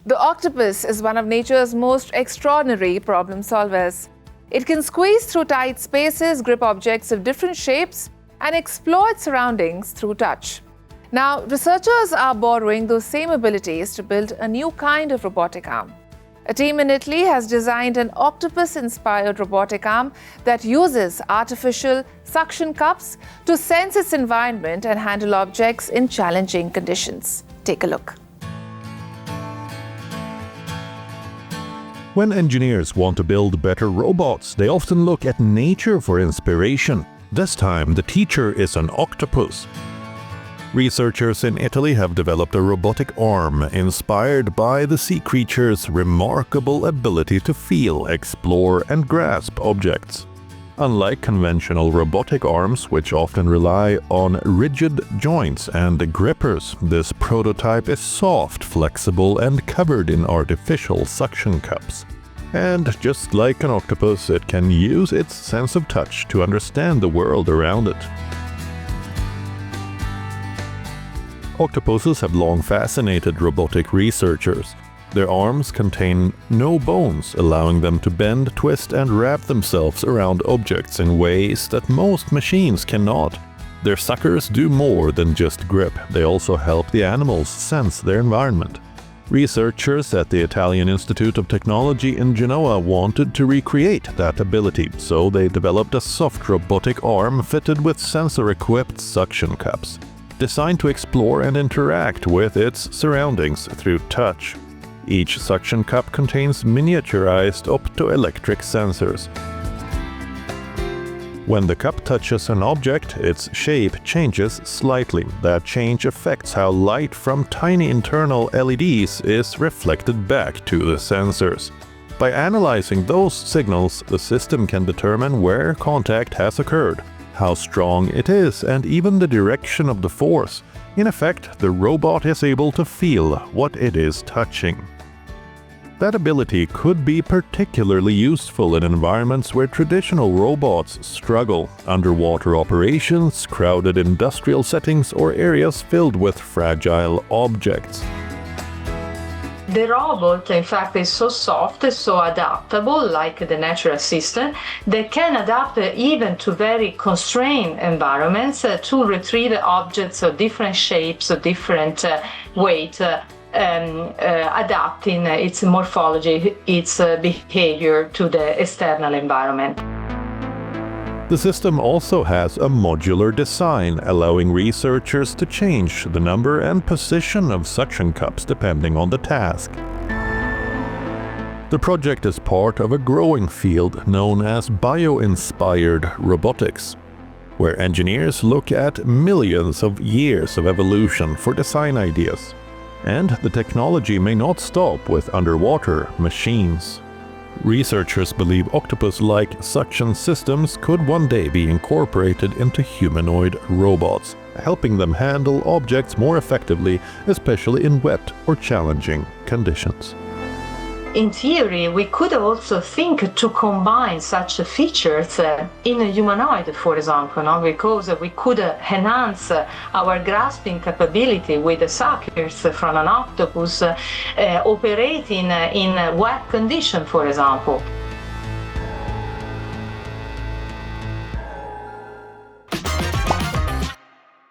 The octopus is one of nature's most extraordinary problem solvers. It can squeeze through tight spaces, grip objects of different shapes, and explore its surroundings through touch. Now, researchers are borrowing those same abilities to build a new kind of robotic arm. A team in Italy has designed an octopus-inspired robotic arm that uses artificial suction cups to sense its environment and handle objects in challenging conditions. Take a look. When engineers want to build better robots, they often look at nature for inspiration. This time, the teacher is an octopus. Researchers in Italy have developed a robotic arm inspired by the sea creature's remarkable ability to feel, explore, and grasp objects. Unlike conventional robotic arms, which often rely on rigid joints and grippers, this prototype is soft, flexible, and covered in artificial suction cups. And just like an octopus, it can use its sense of touch to understand the world around it. Octopuses have long fascinated robotic researchers. Their arms contain no bones, allowing them to bend, twist, and wrap themselves around objects in ways that most machines cannot. Their suckers do more than just grip, they also help the animals sense their environment. Researchers at the Italian Institute of Technology in Genoa wanted to recreate that ability, so they developed a soft robotic arm fitted with sensor-equipped suction cups, designed to explore and interact with its surroundings through touch. Each suction cup contains miniaturized optoelectric sensors. When the cup touches an object, its shape changes slightly. That change affects how light from tiny internal LEDs is reflected back to the sensors. By analyzing those signals, the system can determine where contact has occurred, how strong it is, and even the direction of the force. In effect, the robot is able to feel what it is touching. That ability could be particularly useful in environments where traditional robots struggle: underwater operations, crowded industrial settings, or areas filled with fragile objects. The robot, in fact, is so soft, so adaptable, like the natural assistant, that can adapt even to very constrained environments to retrieve objects of different shapes, of different weight, adapting its morphology, its behavior to the external environment. The system also has a modular design, allowing researchers to change the number and position of suction cups depending on the task. The project is part of a growing field known as bio-inspired robotics, where engineers look at millions of years of evolution for design ideas. And the technology may not stop with underwater machines. Researchers believe octopus-like suction systems could one day be incorporated into humanoid robots, helping them handle objects more effectively, especially in wet or challenging conditions. In theory, we could also think to combine such features in a humanoid, for example, because we could enhance our grasping capability with the suckers from an octopus operating in wet conditions, for example.